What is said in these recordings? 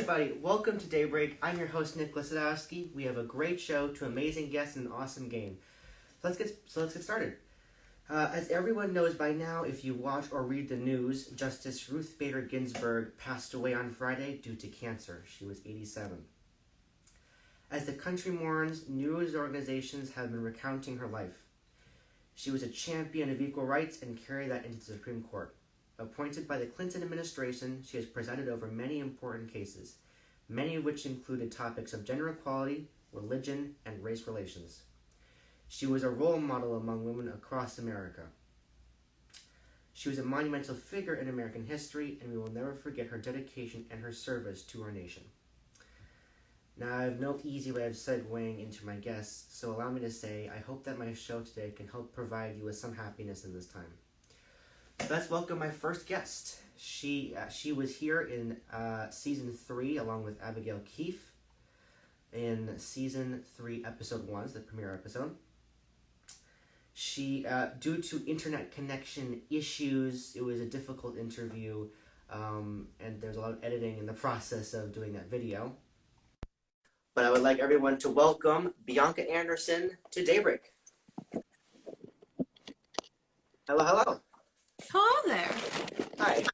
everybody, welcome to Daybreak. I'm your host Nicholas Sadowski. We have a great show, two amazing guests, and an awesome game. Let's get started. As everyone knows by now, if you watch or read the news, Justice Ruth Bader Ginsburg passed away on Friday due to cancer. She was 87. As the country mourns, news organizations have been recounting her life. She was a champion of equal rights and carried that into the Supreme Court. Appointed by the Clinton administration, she has presided over many important cases, many of which included topics of gender equality, religion, and race relations. She was a role model among women across America. She was a monumental figure in American history, and we will never forget her dedication and her service to our nation. Now, I have no easy way of segueing into my guests, so allow me to say I hope that my show today can help provide you with some happiness in this time. Let's welcome my first guest. She was here in Season 3 along with Abigail Keefe in Season 3, Episode 1, the premiere episode. She, due to internet connection issues, it was a difficult interview, and there's a lot of editing in the process of doing that video. But I would like everyone to welcome Bianca Anderson to Daybreak. Hello, hello. Hello there. Hi.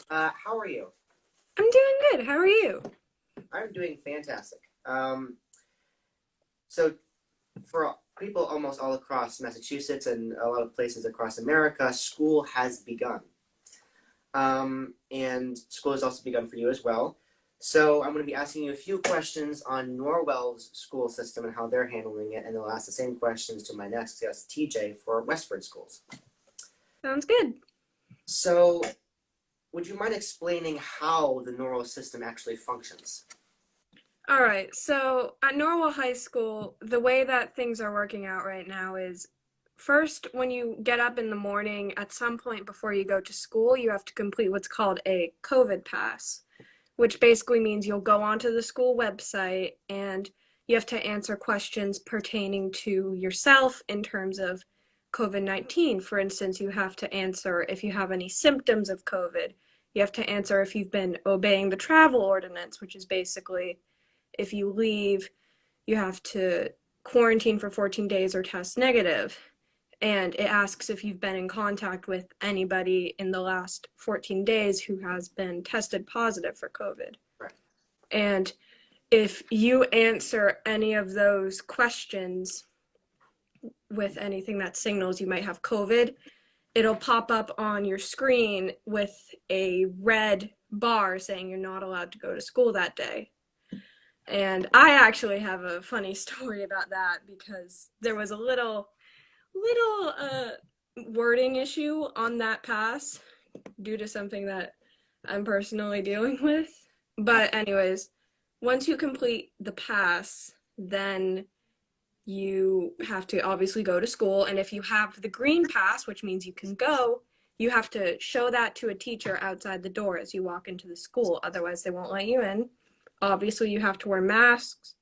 How are you? I'm doing good. How are you? I'm doing fantastic. So for people almost all across Massachusetts and a lot of places across America, school has begun. And school has also begun for you as well. So I'm going to be asking you a few questions on Norwell's school system and how they're handling it, and then I'll ask the same questions to my next guest, TJ, for Westford schools. Sounds good. So, would you mind explaining how the Norwell system actually functions? All right. So at Norwell High School, the way that things are working out right now is first, when you get up in the morning, at some point before you go to school, you have to complete what's called a COVID pass, which basically means you'll go onto the school website and you have to answer questions pertaining to yourself in terms of COVID-19. For instance, you have to answer if you have any symptoms of COVID. You have to answer if you've been obeying the travel ordinance, which is basically if you leave, you have to quarantine for 14 days or test negative. And it asks if you've been in contact with anybody in the last 14 days who has been tested positive for COVID. Right. And if you answer any of those questions with anything that signals you might have COVID, it'll pop up on your screen with a red bar saying you're not allowed to go to school that day. And I actually have a funny story about that because there was a little wording issue on that pass due to something that I'm personally dealing with. But anyways, once you complete the pass, then you have to obviously go to school. And if you have the green pass, which means you can go, you have to show that to a teacher outside the door as you walk into the school. Otherwise, they won't let you in. Obviously, you have to wear masks.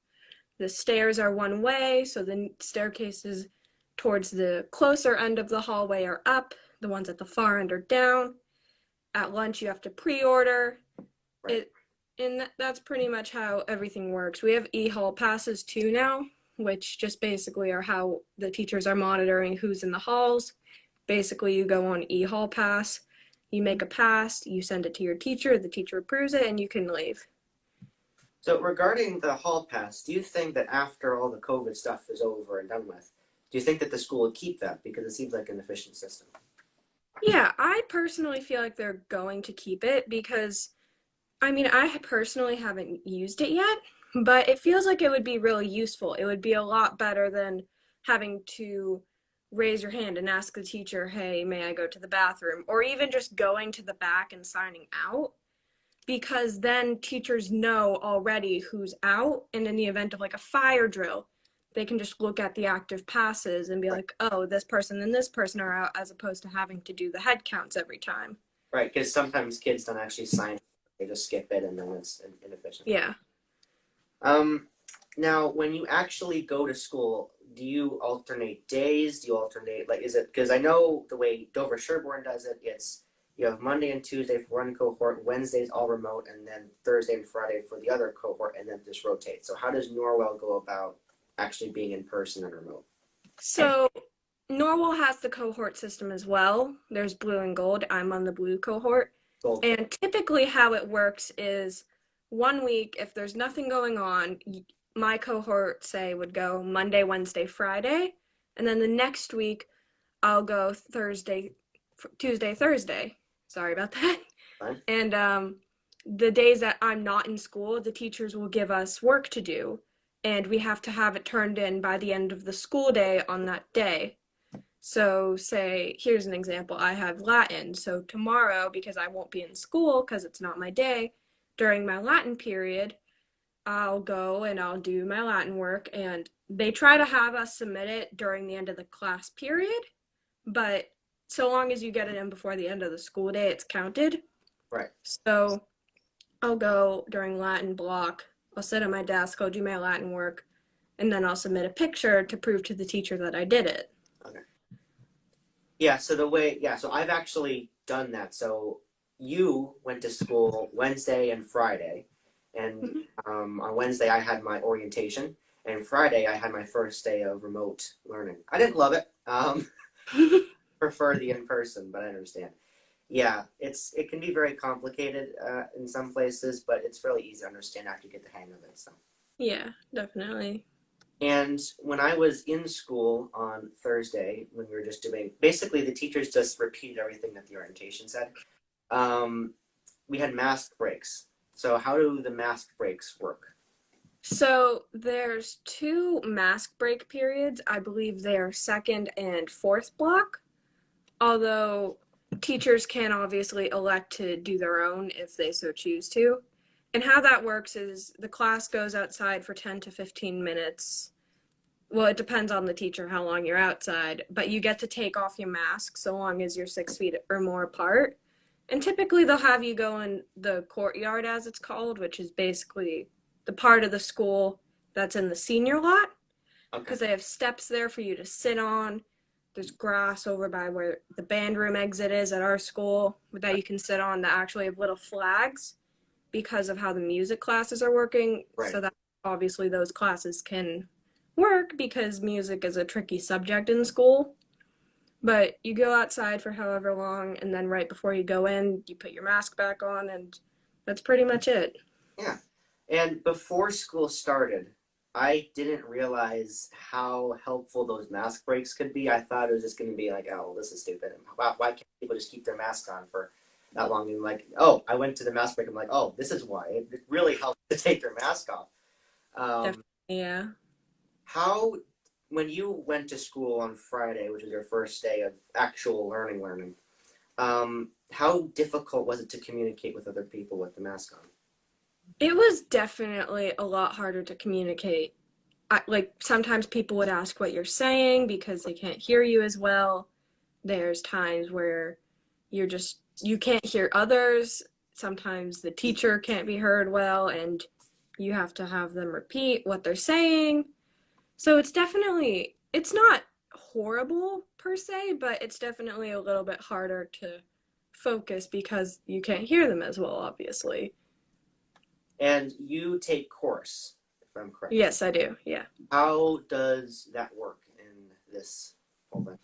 The stairs are one way, so the staircases towards the closer end of the hallway are up. The ones at the far end are down. At lunch, you have to pre-order. Right. And that's pretty much how everything works. We have e-hall passes too now, which just basically are how the teachers are monitoring who's in the halls. Basically, you go on e-hall pass, you make a pass, you send it to your teacher, the teacher approves it, and you can leave. So regarding the hall pass, do you think that after all the COVID stuff is over and done with, do you think that the school will keep that? Because it seems like an efficient system. Yeah, I personally feel like they're going to keep it because, I personally haven't used it yet, but it feels like it would be really useful. It would be a lot better than having to raise your hand and ask the teacher, hey, may I go to the bathroom? Or even just going to the back and signing out. Because then teachers know already who's out, and in the event of like a fire drill, they can just look at the active passes and be like, oh, this person and this person are out, as opposed to having to do the head counts every time. Right, because sometimes kids don't actually sign, they just skip it and then it's inefficient. Yeah. Now, when you actually go to school, do you alternate days? Do you alternate, is it, because I know the way Dover Sherborne does it, it's You have Monday and Tuesday for one cohort, Wednesday's all remote, and then Thursday and Friday for the other cohort, and then just rotate. So how does Norwell go about actually being in person and remote? So Norwell has the cohort system as well. There's blue and gold. I'm on the blue cohort. Gold. And typically how it works is 1 week, if there's nothing going on, my cohort, say, would go Monday, Wednesday, Friday. And then the next week, I'll go Tuesday, Thursday. Sorry about that. Fine. And the days that I'm not in school, the teachers will give us work to do. And we have to have it turned in by the end of the school day on that day. So say, here's an example, I have Latin. So tomorrow, because I won't be in school because it's not my day, during my Latin period, I'll go and I'll do my Latin work. And they try to have us submit it during the end of the class period. But so long as you get it in before the end of the school day, it's counted. Right. So I'll go during Latin block. I'll sit at my desk, I'll do my Latin work, and then I'll submit a picture to prove to the teacher that I did it. Okay. Yeah, so I've actually done that. So you went to school Wednesday and Friday, and on Wednesday I had my orientation, and Friday I had my first day of remote learning. I didn't love it. Prefer the in-person, but I understand. Yeah, it can be very complicated in some places, but it's fairly easy to understand after you get the hang of it. So. Yeah, definitely. And when I was in school on Thursday, when we were just doing, basically the teachers just repeated everything that the orientation said. We had mask breaks. So how do the mask breaks work? So there's 2 mask break periods. I believe they are second and fourth block, although teachers can obviously elect to do their own if they so choose to. And how that works is the class goes outside for 10 to 15 minutes. Well, it depends on the teacher how long you're outside, but you get to take off your mask so long as you're 6 feet or more apart. And typically they'll have you go in the courtyard, as it's called, which is basically the part of the school that's in the senior lot, because they have steps there for you to sit on. There's grass over by where the band room exit is at our school that you can sit on that actually have little flags because of how the music classes are working. Right. So that obviously those classes can work because music is a tricky subject in school. But you go outside for however long, and then right before you go in, you put your mask back on, and that's pretty much it. Yeah. And before school started, I didn't realize how helpful those mask breaks could be. I thought it was just going to be like, oh, this is stupid. Why can't people just keep their masks on for that long? And like, oh, I went to the mask break. I'm like, oh, this is why. It really helps to take your mask off. Yeah. How, when you went to school on Friday, which was your first day of actual learning, how difficult was it to communicate with other people with the mask on? It was definitely a lot harder to communicate. Like sometimes people would ask what you're saying because they can't hear you as well. There's times where you can't hear others. Sometimes the teacher can't be heard well and you have to have them repeat what they're saying. So it's not horrible per se, but it's definitely a little bit harder to focus because you can't hear them as well, obviously. And you take course, if I'm correct. Yes, I do. Yeah. How does that work in this whole thing?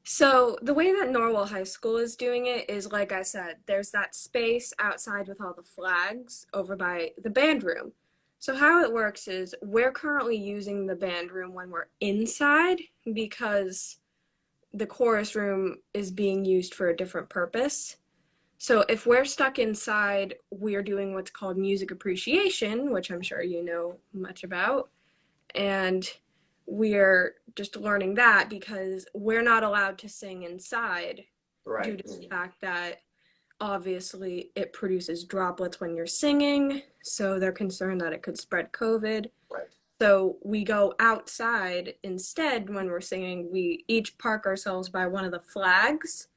So the way that Norwell High School is doing it is, like I said, there's that space outside with all the flags over by the band room. So how it works is we're currently using the band room when we're inside because the chorus room is being used for a different purpose. So if we're stuck inside, we're doing what's called music appreciation, which I'm sure you know much about. And we're just learning that because we're not allowed to sing inside due to the fact that obviously it produces droplets when you're singing. So they're concerned that it could spread COVID. Right. So we go outside instead when we're singing. We each park ourselves by one of the flags.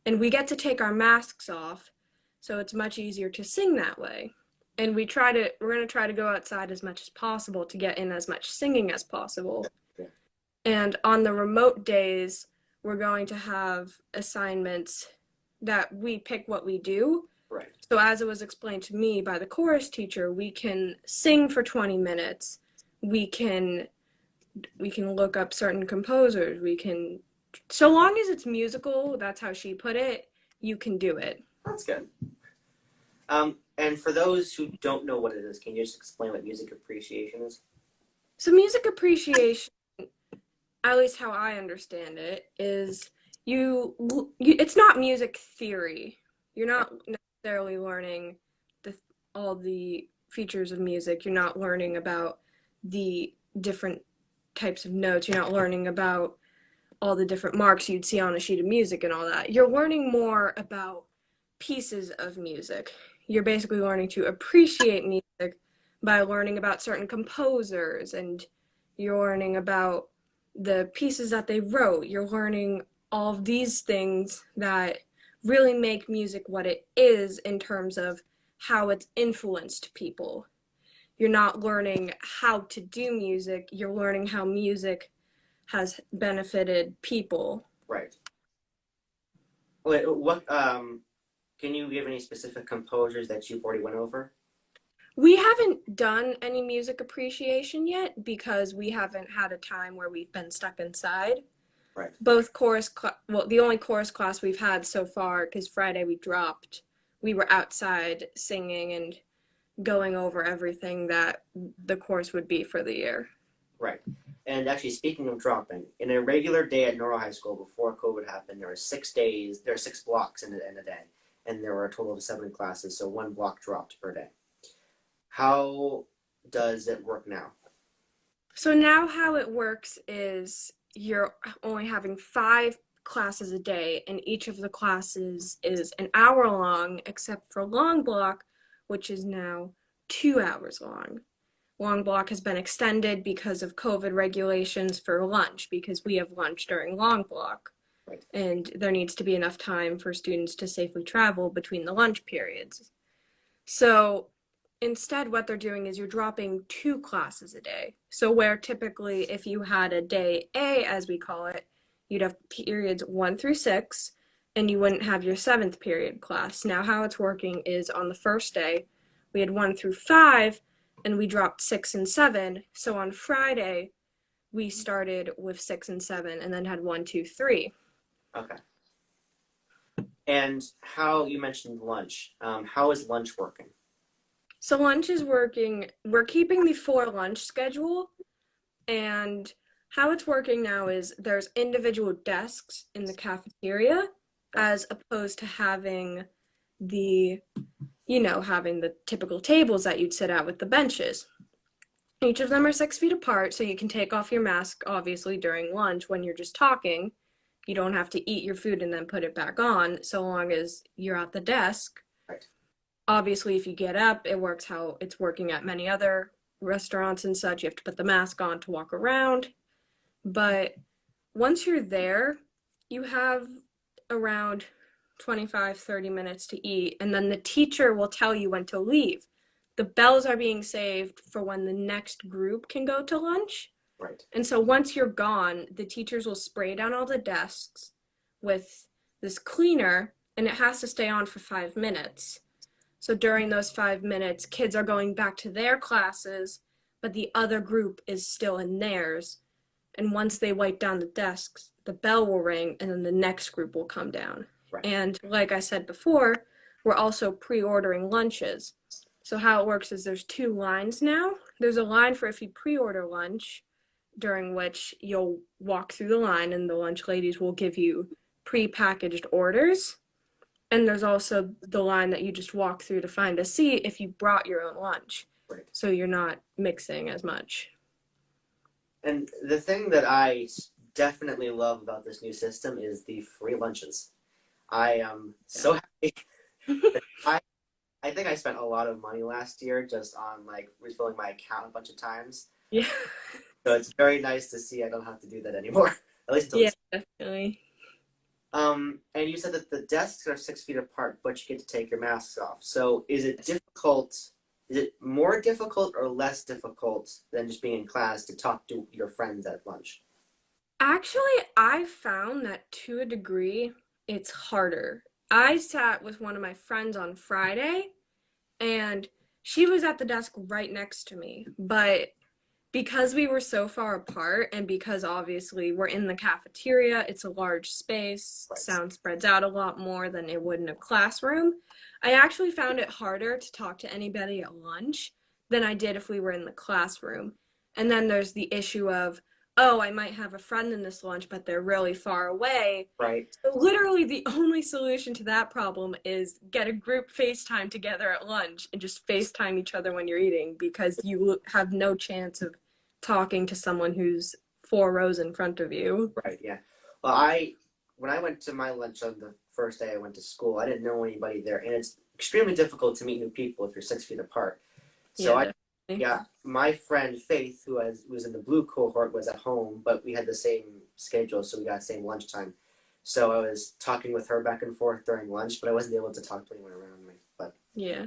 And we get to take our masks off, so it's much easier to sing that way. And we're going to try to go outside as much as possible to get in as much singing as possible. Yeah. And on the remote days, we're going to have assignments that we pick what we do. Right. So as it was explained to me by the chorus teacher, we can sing for 20 minutes. We can look up certain composers. We can, so long as it's musical, that's how she put it, you can do it. That's good. And for those who don't know what it is, can you just explain what music appreciation is? So music appreciation, at least how I understand it, is it's not music theory. You're not necessarily learning all the features of music. You're not learning about the different types of notes. You're not learning about all the different marks you'd see on a sheet of music and all that. You're learning more about pieces of music. You're basically learning to appreciate music by learning about certain composers, and you're learning about the pieces that they wrote. You're learning all of these things that really make music what it is in terms of how it's influenced people. You're not learning how to do music, you're learning how music has benefited people. Right. Wait, what, can you give any specific composers that you've already went over? We haven't done any music appreciation yet because we haven't had a time where we've been stuck inside. Right. Both the only chorus class we've had so far, because Friday we dropped, we were outside singing and going over everything that the course would be for the year. Right. And actually, speaking of dropping, in a regular day at Norwell High School before COVID happened, there were 6 days, there are 6 blocks in a day, and there were a total of 7 classes, so 1 block dropped per day. How does it work now? So now how it works is you're only having 5 classes a day, and each of the classes is an hour long, except for long block, which is now 2 hours long. Long block has been extended because of COVID regulations for lunch, because we have lunch during long block. Right. And there needs to be enough time for students to safely travel between the lunch periods. So instead, what they're doing is you're dropping 2 classes a day. So where typically if you had a day A, as we call it, you'd have periods 1 through 6, and you wouldn't have your 7th period class. Now how it's working is on the first day, we had 1 through 5, and we dropped 6 and 7. So on Friday, we started with 6 and 7, and then had 1, 2, 3. Okay. And how, you mentioned lunch. How is lunch working? So lunch is working. We're keeping the 4 lunch schedule, and how it's working now is there's individual desks in the cafeteria as opposed to having having the typical tables that you'd sit at with the benches. Each of them are 6 feet apart, so you can take off your mask, obviously, during lunch when you're just talking. You don't have to eat your food and then put it back on, so long as you're at the desk. Right. Obviously, if you get up, it works how it's working at many other restaurants and such. You have to put the mask on to walk around. But once you're there, you have around 25-30 minutes to eat, and then the teacher will tell you when to leave. The bells are being saved for when the next group can go to lunch. Right. And so once you're gone, the teachers will spray down all the desks with this cleaner, and it has to stay on for 5 minutes. So during those 5 minutes, kids are going back to their classes, but the other group is still in theirs. And once they wipe down the desks, the bell will ring, and then the next group will come down. Right. And like I said before, we're also pre-ordering lunches. So how it works is there's 2 lines now. There's a line for if you pre-order lunch, during which you'll walk through the line and the lunch ladies will give you pre-packaged orders. And there's also the line that you just walk through to find a seat if you brought your own lunch. Right. So you're not mixing as much. And the thing that I definitely love about this new system is the free lunches. I am so happy. I think I spent a lot of money last year just on refilling my account a bunch of times. Yeah. So it's very nice to see I don't have to do that anymore. At least until definitely. And you said that the desks are 6 feet apart, but you get to take your masks off. So is it difficult? Is it more difficult or less difficult than just being in class to talk to your friends at lunch? Actually, I found that to a degree, it's harder. I sat with one of my friends on Friday, and she was at the desk right next to me. But because we were so far apart, and because obviously we're in the cafeteria, it's a large space, Right. sound spreads out a lot more than it would in a classroom. I actually found it harder to talk to anybody at lunch than I did if we were in the classroom. And then there's the issue of, oh, I might have a friend in this lunch, but they're really far away. Right. So literally the only solution to that problem is get a group FaceTime together at lunch and just FaceTime each other when you're eating, because you have no chance of talking to someone who's 4 rows in front of you. Right. Yeah. Well, when I went to my lunch on the first day I went to school, I didn't know anybody there, and it's extremely difficult to meet new people if you're 6 feet apart. So my friend Faith, who was in the blue cohort, was at home, but we had the same schedule, so we got the same lunchtime. So I was talking with her back and forth during lunch, but I wasn't able to talk to anyone around me. But yeah,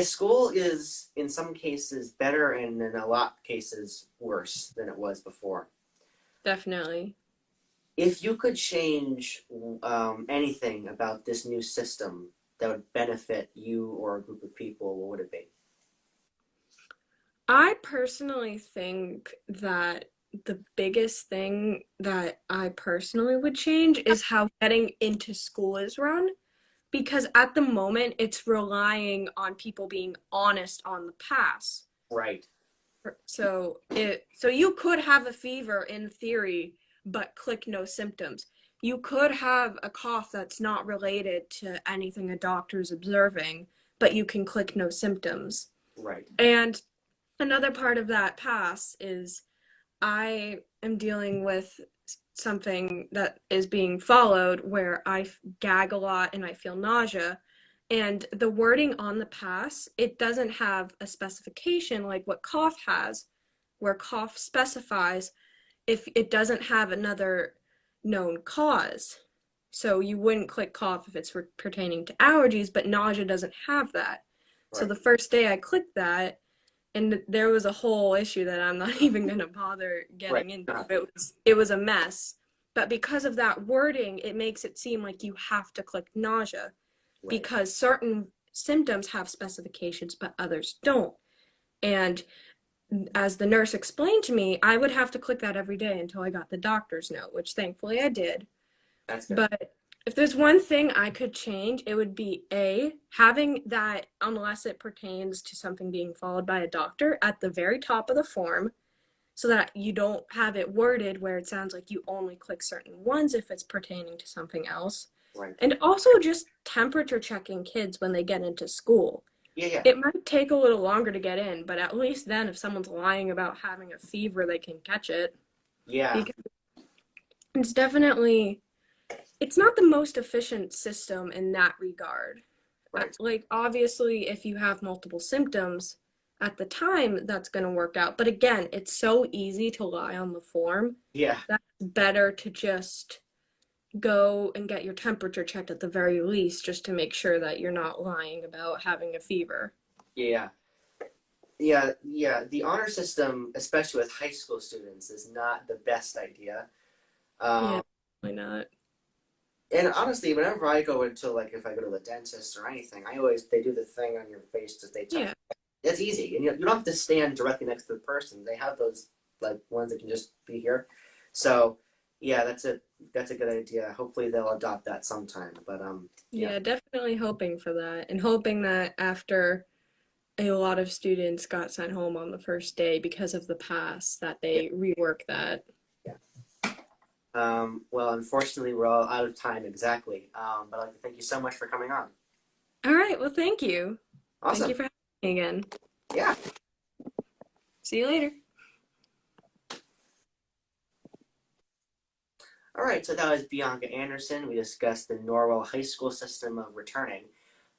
school is in some cases better, and in a lot of cases worse than it was before. definitely. If you could change anything about this new system that would benefit you or a group of people, what would it be? I personally think that the biggest thing that I personally would change is how getting into school is run. Because at the moment, it's relying on people being honest on the pass. Right. So you could have a fever in theory, but click no symptoms. You could have a cough that's not related to anything a doctor's observing, but you can click no symptoms. Right. And another part of that pass is I am dealing with something that is being followed where I gag a lot and I feel nausea. And the wording on the pass, it doesn't have a specification like what cough has, where cough specifies if it doesn't have another known cause. So you wouldn't click cough if it's pertaining to allergies, but nausea doesn't have that. Right. So the first day I clicked that, and there was a whole issue that I'm not even going to bother getting into. It was a mess. But because of that wording, it makes it seem like you have to click nausea. Right. Because certain symptoms have specifications, but others don't. And as the nurse explained to me, I would have to click that every day until I got the doctor's note, which thankfully I did. That's good. But if there's one thing I could change, it would be having that, unless it pertains to something being followed by a doctor, at the very top of the form, so that you don't have it worded where it sounds like you only click certain ones if it's pertaining to something else. Right. And also just temperature checking kids when they get into school. Yeah. It might take a little longer to get in, but at least then if someone's lying about having a fever, they can catch it. Yeah. Because it's definitely... It's not the most efficient system in that regard. Right. Like, obviously, if you have multiple symptoms at the time, that's going to work out. But again, it's so easy to lie on the form. Yeah. That's better to just go and get your temperature checked at the very least, just to make sure that you're not lying about having a fever. Yeah. The honor system, especially with high school students, is not the best idea. Yeah, probably not. And honestly, whenever I go into, like, if I go to the dentist or anything, they do the thing on your face that they touch. Yeah. It's easy. And you don't have to stand directly next to the person. They have those, like, ones that can just be here. So, yeah, that's a good idea. Hopefully they'll adopt that sometime. But, yeah, definitely hoping for that. And hoping that after a lot of students got sent home on the first day because of the pass, that they rework that. Well, unfortunately, we're all out of time exactly. But I'd like to thank you so much for coming on. All right. Well, thank you. Awesome. Thank you for having me again. Yeah. See you later. All right. So that was Bianca Anderson. We discussed the Norwell High School system of returning.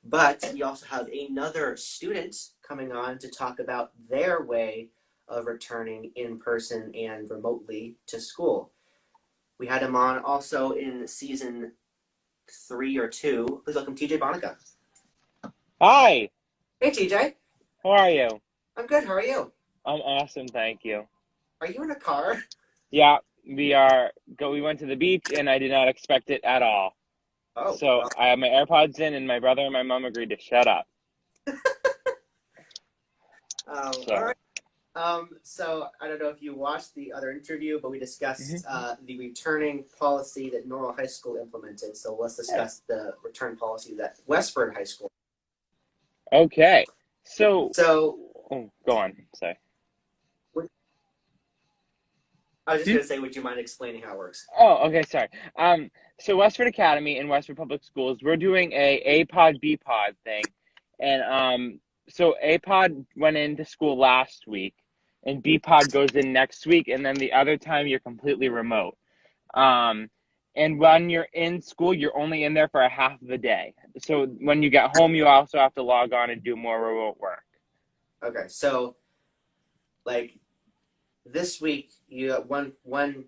But we also have another student coming on to talk about their way of returning in person and remotely to school. We had him on also in season 3 or 2. Please welcome TJ Bonica. Hi. Hey, TJ. How are you? I'm good. How are you? I'm awesome, thank you. Are you in a car? Yeah, we went to the beach, and I did not expect it at all. Oh, So well, I have my AirPods in, and my brother and my mom agreed to shut up. all right. So So I don't know if you watched the other interview, but we discussed mhm. the returning policy that Norwell High School implemented. So let's Yeah. discuss the return policy that Westford High School. Okay. So, So oh, go on. Sorry. I was just Hmm? going to say, would you mind explaining how it works? Oh, okay. Sorry. So Westford Academy and Westford Public Schools, we're doing a pod B pod thing, and so A pod went into school last week, and B pod goes in next week, and then the other time you're completely remote. Um, and when you're in school, you're only in there for a half of the day. So when you get home, you also have to log on and do more remote work. Okay, so like this week, you one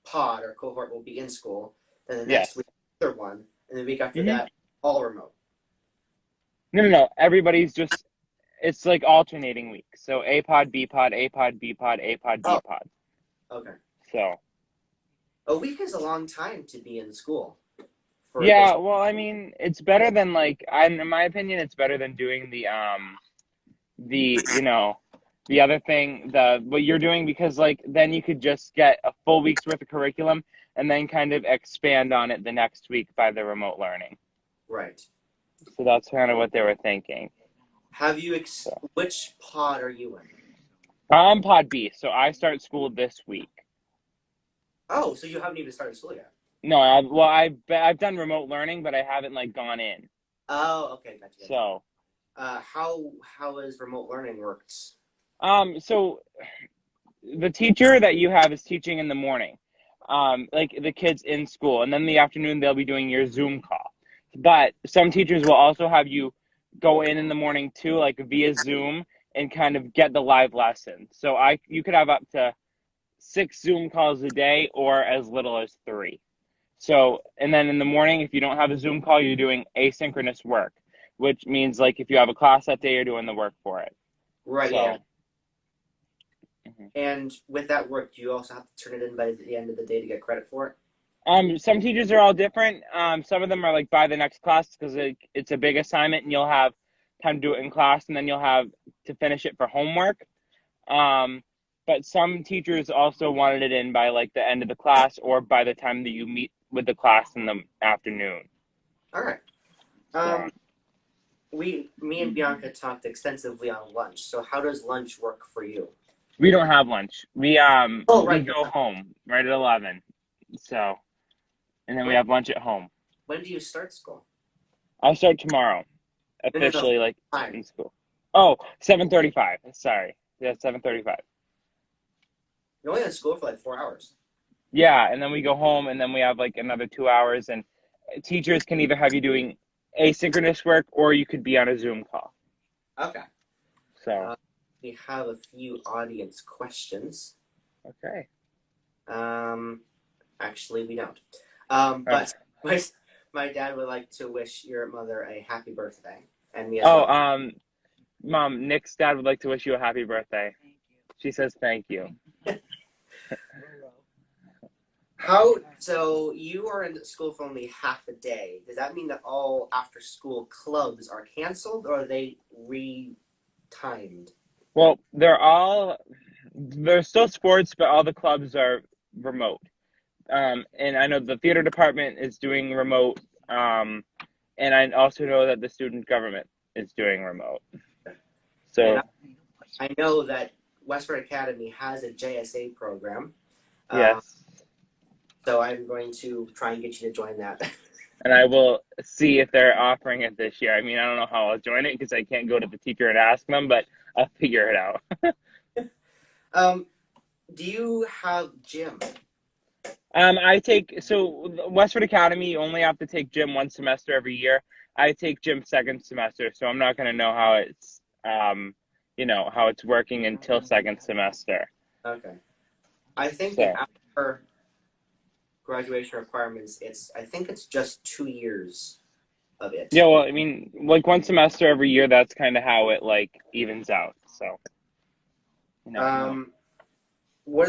pod or cohort will be in school, then the next Yes. week, another one, and the week after Hmm. that, all remote. No. Everybody's just, it's like alternating weeks. So A pod, B pod, A pod, B pod, A pod, B Oh, pod. okay. So A week is a long time to be in school for this. yeah, well, I mean, it's better than like, in my opinion, it's better than doing the the other thing, the what you're doing, because like then you could just get a full week's worth of curriculum and then kind of expand on it the next week by the remote learning. Right. So that's kind of what they were thinking. Have you So which pod are you in? I'm pod B, so I start school this week. Oh, so you haven't even started school yet. No, I've done remote learning, but I haven't like gone in. Oh, okay, gotcha. So How is remote learning works? so the teacher that you have is teaching in the morning, like the kids in school, and then in the afternoon they'll be doing your Zoom call. But some teachers will also have you go in the morning too, like via Zoom, and kind of get the live lesson. So you could have up to 6 Zoom calls a day, or as little as 3. So, and then in the morning, if you don't have a Zoom call, you're doing asynchronous work, which means like if you have a class that day, you're doing the work for it. Right, yeah. So, mhm. And with that work, do you also have to turn it in by the end of the day to get credit for it? Some teachers are all different. Some of them are like by the next class because it's a big assignment and you'll have time to do it in class and then you'll have to finish it for homework. Um, but some teachers also wanted it in by like the end of the class or by the time that you meet with the class in the afternoon. All right. So Me and Bianca talked extensively on lunch. So how does lunch work for you? we don't have lunch. Oh, We right. go home right at 11. So and then we When, have lunch at home. when do you start school? I'll start tomorrow, No. officially like Time. in school. Oh, 7:35. Sorry. Yeah, 7:35. You're only in school for like 4 hours. Yeah, and then we go home and then we have like another 2 hours and teachers can either have you doing asynchronous work or you could be on a Zoom call. Okay. So, We have a few audience questions. okay. Actually, we don't. Uh, But my dad would like to wish your mother a happy birthday, and me as oh, well. Mom, Nick's dad would like to wish you a happy birthday. She says thank you. So you are in school for only half a day. Does that mean that all after school clubs are canceled or are they re-timed? Well, they're still sports, but all the clubs are remote. And I know the theater department is doing remote. And I also know that the student government is doing remote. And So, I know that Westford Academy has a JSA program. yes. So I'm going to try and get you to join that. And I will see if they're offering it this year. I mean, I don't know how I'll join it because I can't go to the teacher and ask them, but I'll figure it out. Do you have gym? Westford Academy, you only have to take gym one semester every year. I take gym second semester, so I'm not going to know how it's working until second semester. Okay. I think So, that after graduation requirements, I think it's just 2 years of it. yeah, well, I mean, like one semester every year, that's kind of how it like evens out. So,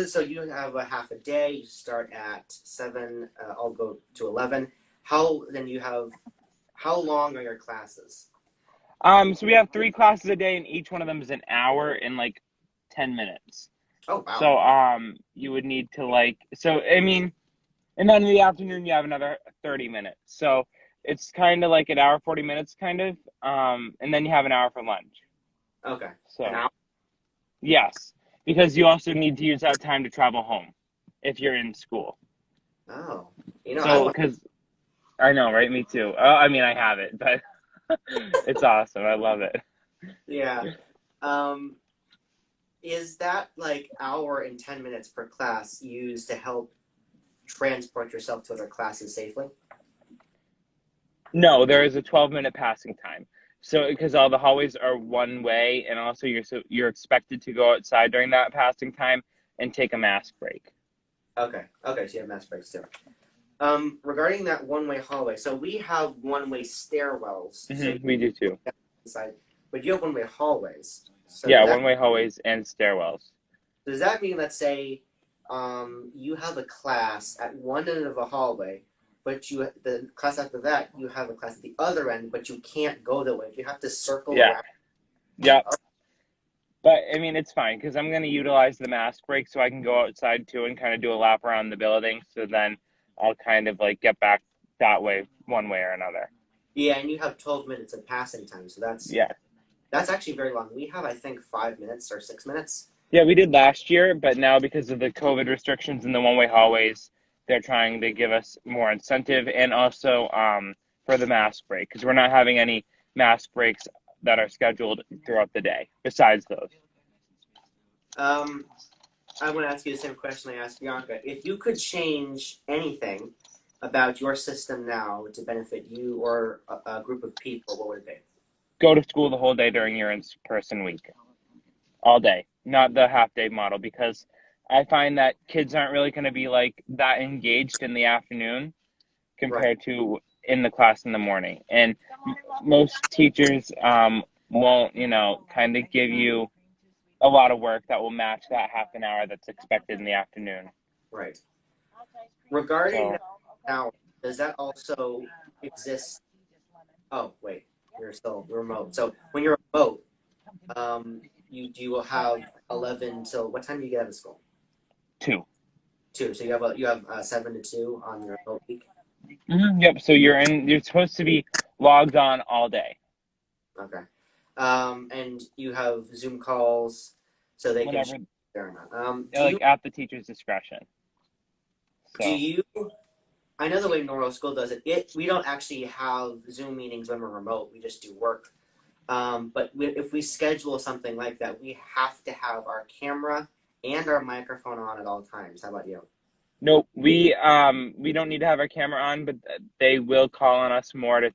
So you have a half a day. You start at 7. I'll go to 11. how long are your classes? So we have 3 classes a day, and each one of them is an hour and like 10 minutes. Oh, wow. So you would need to I mean, and then in the afternoon you have another 30 minutes. So it's kind of like an hour 40 minutes kind of, and then you have an hour for lunch. Okay. So An hour? yes, because you also need to use that time to travel home if you're in school. Oh, So because I know, right? Me too. I mean, I have it, but it's awesome. I love it. yeah. Is that like hour and 10 minutes per class used to help transport yourself to other classes safely? No, there is a 12-minute passing time. So because all the hallways are one way, and also you're expected to go outside during that passing time and take a mask break. Okay. Okay, so you have mass breaks too. Regarding that one-way hallway, so we have one-way stairwells. So We do too. inside, but you have one-way hallways. So Yeah, one-way hallways and stairwells. does that mean, let's say, you have a class at one end of a hallway, but the class after that, you have a class at the other end, but you can't go that way. You have to circle Yeah. around. Yep. But I mean, it's fine because I'm going to utilize the mask break so I can go outside too and kind of do a lap around the building. So then I'll kind of like get back that way, one way or another. Yeah, and you have 12 minutes of passing time, so that's actually very long. We have, I think, 5 minutes or 6 minutes. Yeah, we did last year, but now because of the COVID restrictions in the one-way hallways, they're trying to give us more incentive, and also for the mask break, because we're not having any mask breaks that are scheduled throughout the day besides those. I want to ask you the same question I asked Bianca. If you could change anything about your system now to benefit you or a group of people, what would it be? Go to school the whole day during your in-person week. All day, not the half-day model, because I find that kids aren't really going to be like that engaged in the afternoon compared to in the class in the morning. And most teachers won't, kind of give you a lot of work that will match that half an hour that's expected in the afternoon. Right. Regarding that now, does that also exist? Oh, wait, you're still remote. So when you're remote, you will have 11 till what time do you get out of school? 2. 2. So you have 7 to 2 on your remote week. Yep. So you're supposed to be logged on all day. Okay. And you have Zoom calls, so they Whatever. can share or not. At the teacher's discretion. So. I know the way Norwell School does it. We don't actually have Zoom meetings when we're remote. We just do work. But if we schedule something like that, we have to have our camera and our microphone on at all times. How about you? Nope, we don't need to have our camera on, but they will call on us more to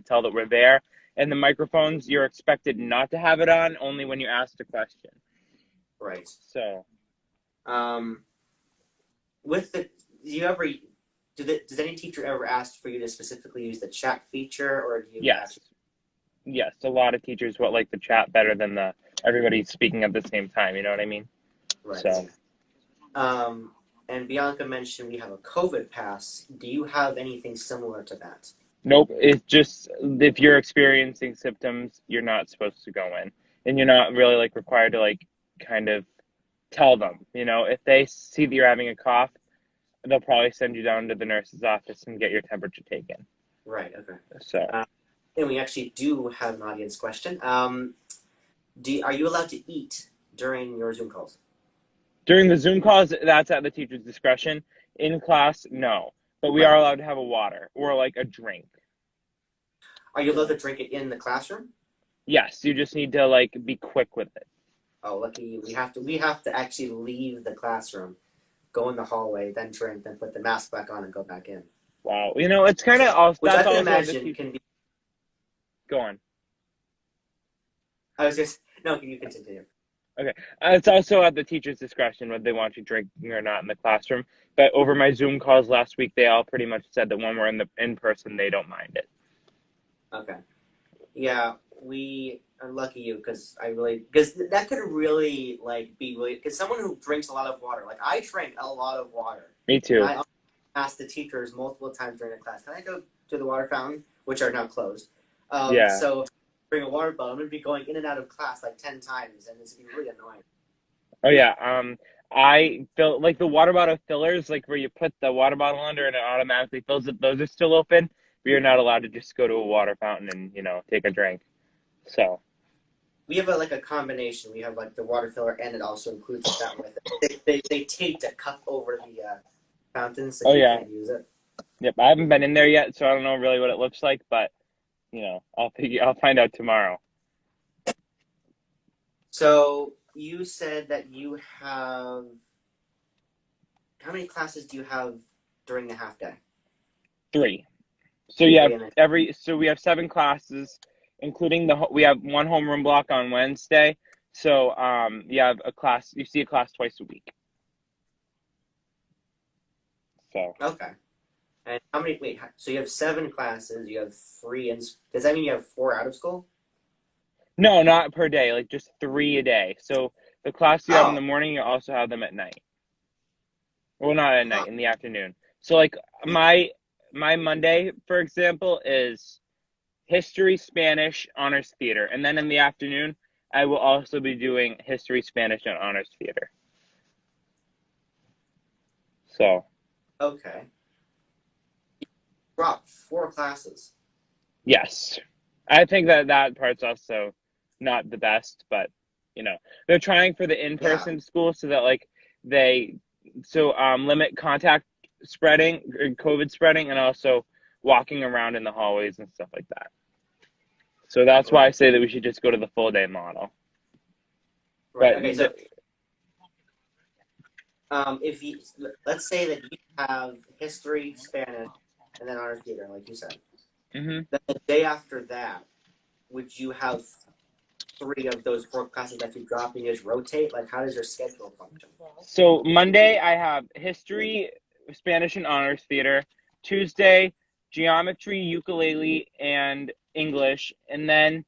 tell that we're there. And the microphones, you're expected not to have it on, only when you ask a question. Right. So, does any teacher ever ask for you to specifically use the chat feature, or do you? Yes, a lot of teachers will like the chat better than everybody speaking at the same time. You know what I mean? Right. So. And Bianca mentioned we have a COVID pass. Do you have anything similar to that? Nope. It's just if you're experiencing symptoms, you're not supposed to go in, and you're not really required to kind of tell them. If they see that you're having a cough, they'll probably send you down to the nurse's office and get your temperature taken. Right. Okay. So. And we actually do have an audience question. Are you allowed to eat during your Zoom calls? During the Zoom calls, that's at the teacher's discretion. In class, no. But we are allowed to have a water or a drink. Are you allowed to drink it in the classroom? Yes, you just need to be quick with it. Oh, lucky you. We have to actually leave the classroom, go in the hallway, then drink, then put the mask back on and go back in. Wow. It's kind of also. Which I can imagine can be. Go on. You can continue. Okay. It's also at the teacher's discretion whether they want you drinking or not in the classroom. But over my Zoom calls last week, they all pretty much said that when we're in person, they don't mind it. Okay. Yeah, we are lucky you because that could really be really because someone who drinks a lot of water. I drink a lot of water. Me too. asked the teachers multiple times during the class, "Can I go to the water fountain?" Which are now closed. Yeah. So bring a water bottle. I'm gonna be going in and out of class like 10 times, and it's gonna be really annoying. Oh yeah. I feel like the water bottle fillers, like where you put the water bottle under and it automatically fills it. Those are still open. But you're not allowed to just go to a water fountain and take a drink. So. We have like a combination. We have like the water filler, and it also includes the fountain with it. They taped a cup over the fountain, so Oh you yeah. can't use it. Yep. I haven't been in there yet, so I don't know really what it looks like, but I'll find out tomorrow. So you said that you have, how many classes do you have during the half day? 3. So Three yeah, in it. we have 7 classes, including we have 1 homeroom block on Wednesday. So you have you see a class twice a week. So. Okay. And how many? Wait, so you have 7 classes. You have 3 in. Does that mean you have 4 out of school? No, not per day, like just 3 a day. So the class you have in the Oh. morning, you also have them at night. Well, not at night, in the afternoon. So like my Monday, for example, is history, Spanish, honors theater. And then in the afternoon, I will also be doing history, Spanish, and honors theater. So. Okay. You dropped 4 classes. Yes. I think that part's also not the best, but they're trying for the in-person school so that like they limit contact spreading or COVID spreading, and also walking around in the hallways and stuff like that. So that's why I say that we should just go to the full day model. Right. But Okay. So, if you let's say that you have history, Spanish, and then honors theater, like you said, Mhm. then the day after that, would you have 3 of those 4 classes that you drop and you just rotate? Like, how does your schedule function? So Monday I have history, Spanish, and honors theater. Tuesday, geometry, ukulele, and English. And then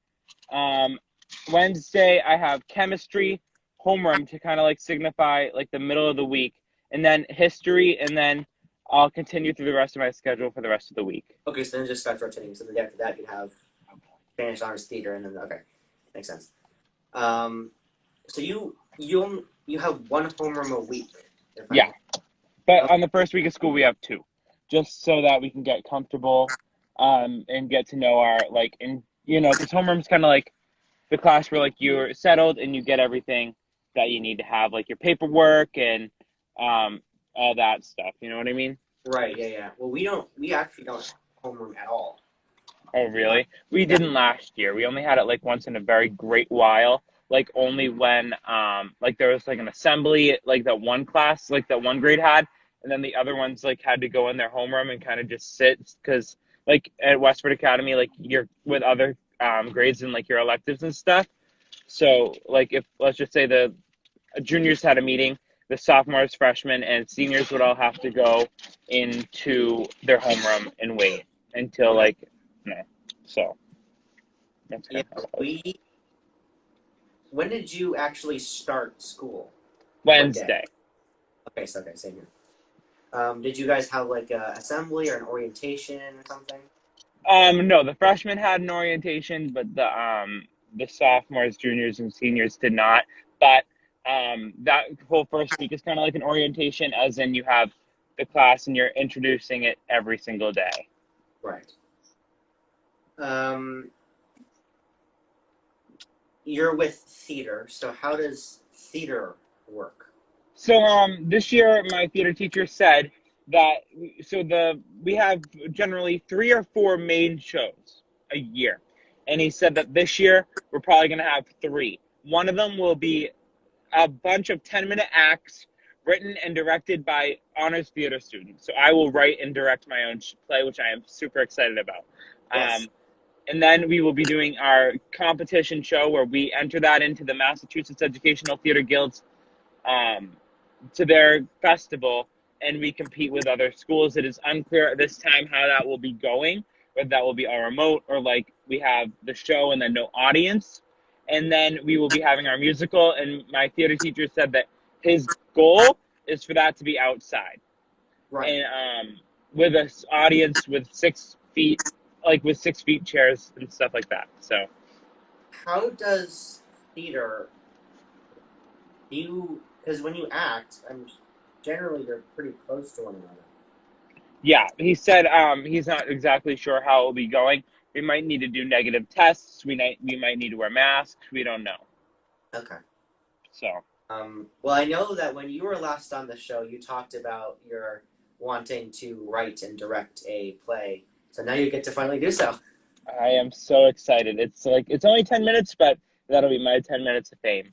Wednesday I have chemistry, homeroom to kind of like signify like the middle of the week, and then history, and then I'll continue through the rest of my schedule for the rest of the week. Okay, so then it just starts rotating. So the day after that, you'd have Spanish, honors theater, and then makes sense. So you have 1 homeroom a week. Yeah. But on the first week of school, we have 2, just so that we can get comfortable, and get to know our because homeroom's kind of like the class where like you're settled and you get everything that you need to have, like your paperwork and all that stuff. You know what I mean? Right. Yeah. Well, we actually don't have homeroom at all. Oh, really? We didn't last year. We only had it like once in a very great while. Like only when like there was like an assembly, like that one class, like that one grade had, and then the other ones like had to go in their homeroom and kind of just sit, because like at Westford Academy, like you're with other grades and like your electives and stuff. So like if let's just say the juniors had a meeting, the sophomores, freshmen, and seniors would all have to go into their homeroom and wait until so that's kind of how it was. When did you actually start school? Wednesday. Okay, same here. Did you guys have like a assembly or an orientation or something? No, the freshmen had an orientation, but the sophomores, juniors, and seniors did not. But that whole first week is kind of like an orientation, as in you have the class and you're introducing it every single day. Right. You're with theater, so how does theater work? So this year my theater teacher said that we have generally 3 or 4 main shows a year, and he said that this year we're probably going to have 3. One of them will be a bunch of 10-minute acts written and directed by honors theater students. So I will write and direct my own play, which I am super excited about. Yes. And then we will be doing our competition show, where we enter that into the Massachusetts Educational Theater Guild's to their festival, and we compete with other schools. It is unclear at this time how that will be going, whether that will be a remote or like we have the show and then no audience. And then we will be having our musical, and my theater teacher said that his goal is for that to be outside. Right. and with an audience with 6 feet, like with 6 feet chairs and stuff like that. So How does theater, because when you act, generally you're pretty close to one another. yeah, he said he's not exactly sure how it'll be going. We might need to do negative tests. We might need to wear masks. We don't know. Okay. So Well, I know that when you were last on the show, you talked about your wanting to write and direct a play. So now you get to finally do so. I am so excited. It's only 10 minutes, but that'll be my 10 minutes of fame.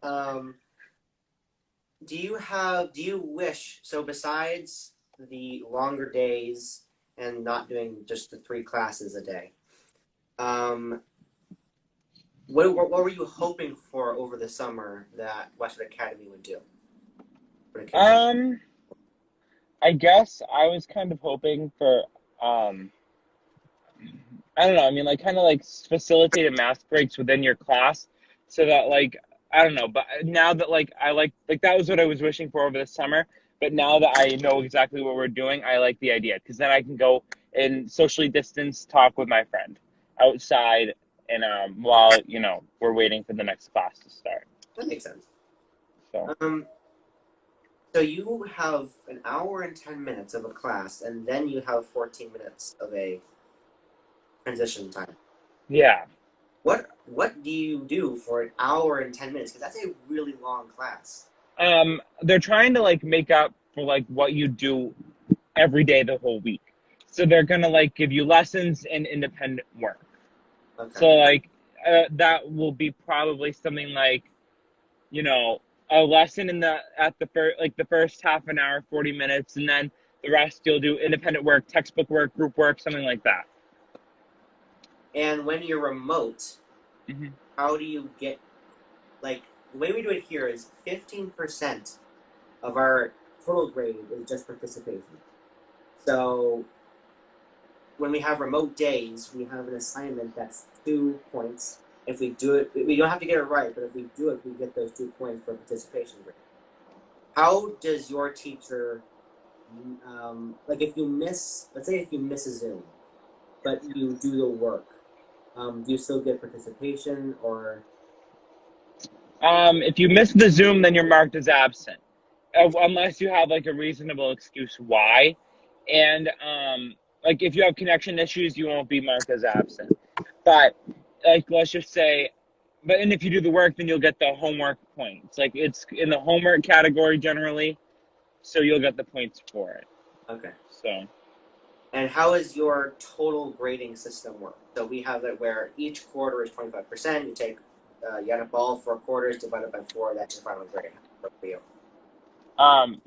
Um, do you wish, so besides the longer days and not doing just the 3 classes a day, what were you hoping for over the summer that Westford Academy would do? I guess I was kind of hoping for I don't know. I mean, like kind of like facilitated math breaks within your class, so that like I don't know. But now that I like that was what I was wishing for over the summer. But now that I know exactly what we're doing, I like the idea because then I can go and socially distance talk with my friend outside, and while we're waiting for the next class to start. That makes sense. So So you have an hour and 10 minutes of a class, and then you have 14 minutes of a transition time. yeah. What do you do for an hour and 10 minutes? Because that's a really long class. They're trying to like make up for like what you do every day the whole week. So they're gonna like give you lessons and independent work. Okay. So like that will be probably something like, a lesson the first half an hour, 40 minutes, and then the rest you'll do independent work, textbook work, group work, something like that. And when you're remote, Mm-hmm. how do you get, like, the way we do it here is 15% of our total grade is just participation. So when we have remote days, we have an assignment that's 2 points. If we do it, we don't have to get it right, but if we do it, we get those 2 points for participation grade. How does your teacher, like if you miss, let's say if you miss a Zoom, but you do the work, do you still get participation or? If you miss the Zoom, then you're marked as absent, unless you have like a reasonable excuse why. And like if you have connection issues, you won't be marked as absent. But like let's just say, and if you do the work, then you'll get the homework points. Like it's in the homework category generally, so you'll get the points for it. Okay. So. And how is your total grading system work? So we have it where each quarter is 25%. You take, you add up all 4 quarters divided by 4. That's your final grade for you.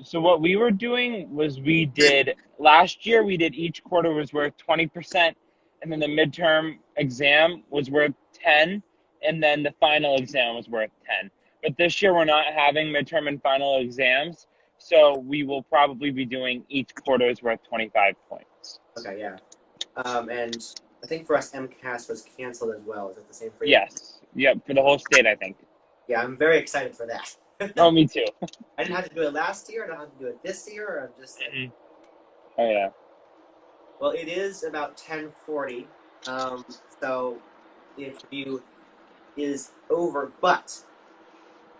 So what we were doing was last year we did each quarter was worth 20%, and then the midterm exam was worth 10, and then the final exam was worth 10. But this year we're not having midterm and final exams, so we will probably be doing each quarter is worth 25 points. Okay, yeah. And I think for us, MCAS was canceled as well. Is that the same for you? Yes. Yep, for the whole state, I think. Yeah, I'm very excited for that. Oh, me too. I didn't have to do it last year. I don't have to do it this year. I'm just. Oh yeah. Well, it is about 10:40, so the interview is over. But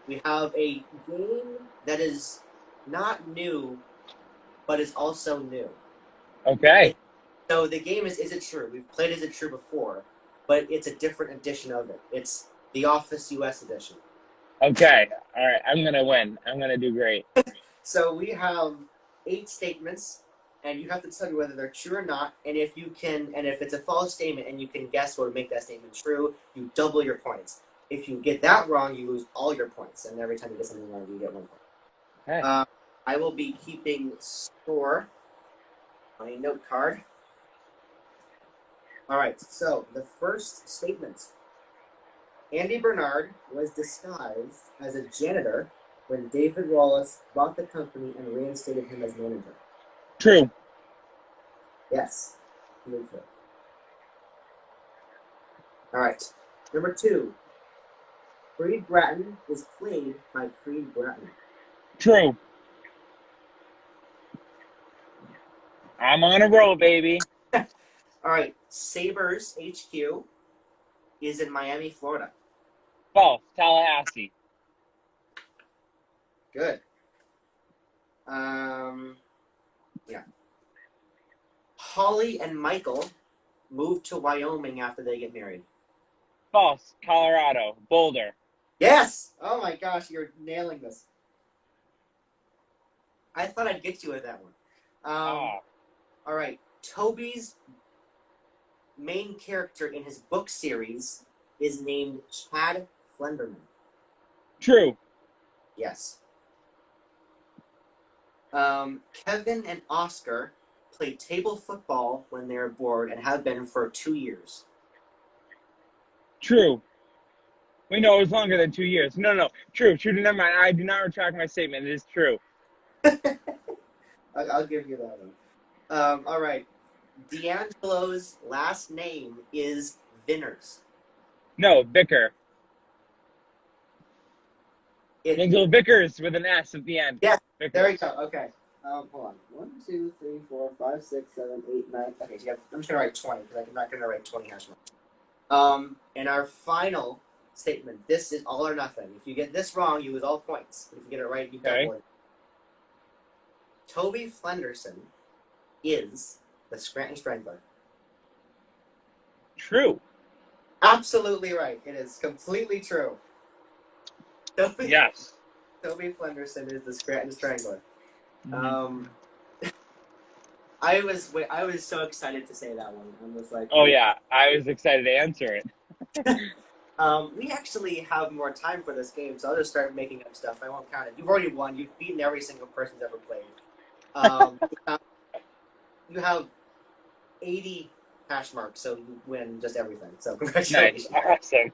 we have a game that is not new, but is also new. Okay. So the game is It True? We've played Is It True before, but it's a different edition of it. It's the Office US edition. Okay. All right. I'm going to win. I'm going to do great. So we have 8 statements, and you have to tell me whether they're true or not. And if it's a false statement and you can guess what would make that statement true, you double your points. If you get that wrong, you lose all your points. And every time you get something wrong, you get 1 point. Okay. I will be keeping score on a note card. All right, so the first statement. Andy Bernard was disguised as a janitor when David Wallace bought the company and reinstated him as manager. True. Yes. Really true. All right. Number 2. Creed Bratton is played by Creed Bratton. True. I'm on a roll, baby. All right. Sabres HQ is in Miami, Florida. False. Tallahassee. Good. Yeah. Holly and Michael moved to Wyoming after they get married. False. Colorado. Boulder. Yes! Oh my gosh, you're nailing this. I thought I'd get you with that one. All right. Toby's main character in his book series is named Chad Flenderman. True. Yes. Kevin and Oscar play table football when they're bored and have been for 2 years. True. Wait, no, it was longer than 2 years. No. True. Never mind. I do not retract my statement. It is true. I'll give you that one. All right. D'Angelo's last name is Vinners. No, Vicker. It, Angel Vickers with an S at the end. Yeah, Vickers. there we go. Okay. Hold on. 1, 2, 3, 4, 5, 6, 7, 8, 9. Okay, so I'm just going to write 20 because I'm not going to write 20 hash marks. And our final statement, this is all or nothing. If you get this wrong, you lose all points. If you get it right, you double it. Toby Flenderson is the Scranton Strangler. True. Absolutely right. It is completely true. Yes. Toby Flenderson is the Scranton Strangler. Mm-hmm. I was so excited to say that one. I was like, Oh yeah, I was excited to answer it. We actually have more time for this game, so I'll just start making up stuff. I won't count it. You've already won. You've beaten every single person who's ever played. You have 80 hash marks, so you win just everything. So congratulations. Nice. Awesome.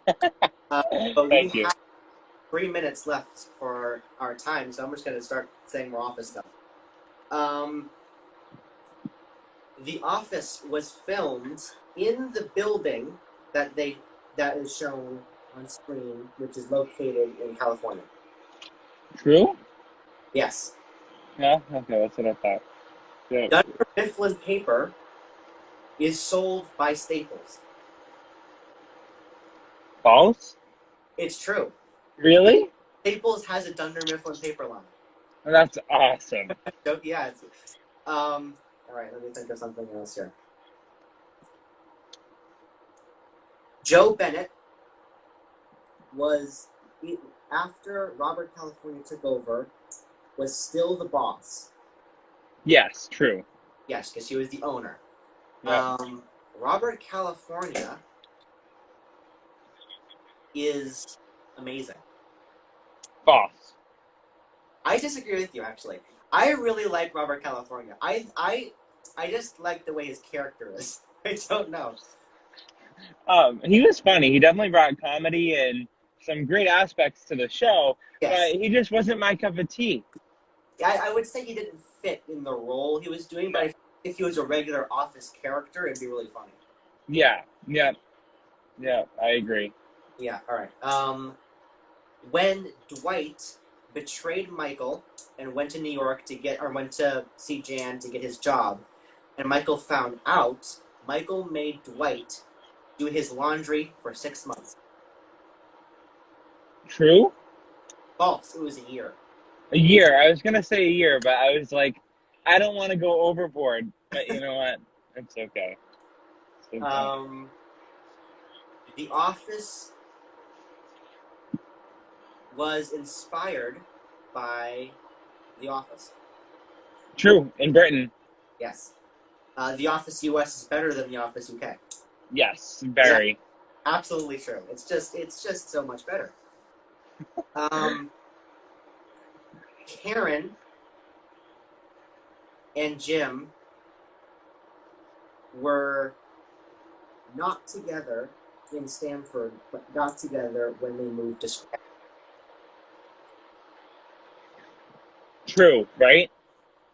But Thank we you. have 3 minutes left for our time, so I'm just going to start saying more Office stuff. The Office was filmed in the building that is shown on screen, which is located in California. True? Yes. Yeah? Okay, that's what I thought. Yeah. Dunder Mifflin paper is sold by Staples. False? It's true. Really? Staples has a Dunder Mifflin paper line. That's awesome. So, yeah. All right, let me think of something else here. Joe Bennett was, after Robert California took over, was still the boss. Yes, true. Yes, because he was the owner. Yeah. Robert California is amazing. False. I disagree with you, actually. I really like Robert California. I just like the way his character is. I don't know. He was funny. He definitely brought comedy and some great aspects to the show, Yes. but he just wasn't my cup of tea. I would say he didn't fit in the role he was doing, but if he was a regular Office character, it'd be really funny. Yeah, I agree. Yeah, all right. When Dwight betrayed Michael and went to New York went to see Jan to get his job, and Michael found out, Michael made Dwight do his laundry for 6 months. True? False. It was a year. A year. I was going to say a year, but I was like, I don't want to go overboard. But you know what? It's okay. It's okay. The Office was inspired by The Office. True. In Britain. Yes. The Office US is better than The Office UK. Yes, very. Yeah, absolutely true. It's just so much better. Karen and Jim were not together in Stanford, but got together when they moved to Scranton. True, right?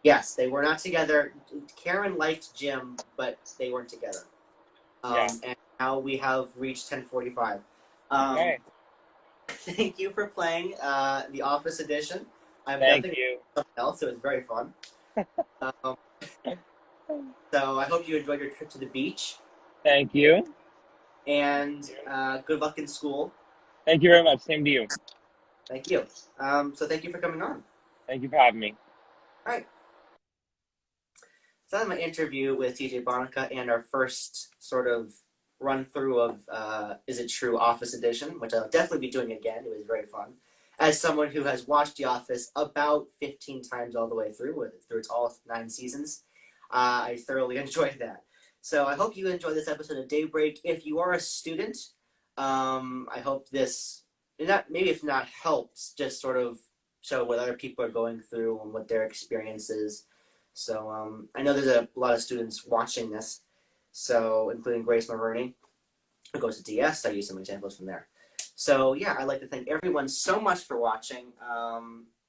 Yes, they were not together. Karen liked Jim, but they weren't together. And now we have reached 10:45. Okay. Thank you for playing the Office edition. I'm Thank definitely you. something else. It was very fun. So I hope you enjoyed your trip to the beach, Thank you. and good luck in school. Thank you very much. Same to you. Thank you. So thank you for coming on. Thank you for having me. All right. So that was my interview with TJ Bonica and our first sort of run through of Is It True Office Edition, which I'll definitely be doing again. It was very fun. As someone who has watched The Office about 15 times all the way through its all 9 seasons, I thoroughly enjoyed that. So I hope you enjoyed this episode of Daybreak. If you are a student, I hope this, maybe if not helped, just sort of show what other people are going through and what their experience is. So I know there's a lot of students watching this, so including Grace Maroney, who goes to DS. I use some examples from there. So yeah, I'd like to thank everyone so much for watching.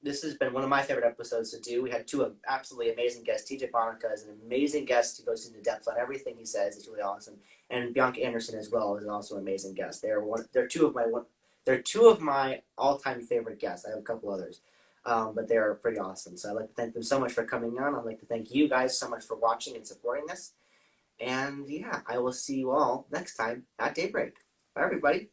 This has been one of my favorite episodes to do. We had 2 absolutely amazing guests. TJ Bonica is an amazing guest. He goes into depth on everything he says. It's really awesome. And Bianca Anderson as well is also an amazing guest. They're two of my all-time favorite guests. I have a couple others. But they're pretty awesome. So I'd like to thank them so much for coming on. I'd like to thank you guys so much for watching and supporting this. And yeah, I will see you all next time at Daybreak. Bye, everybody.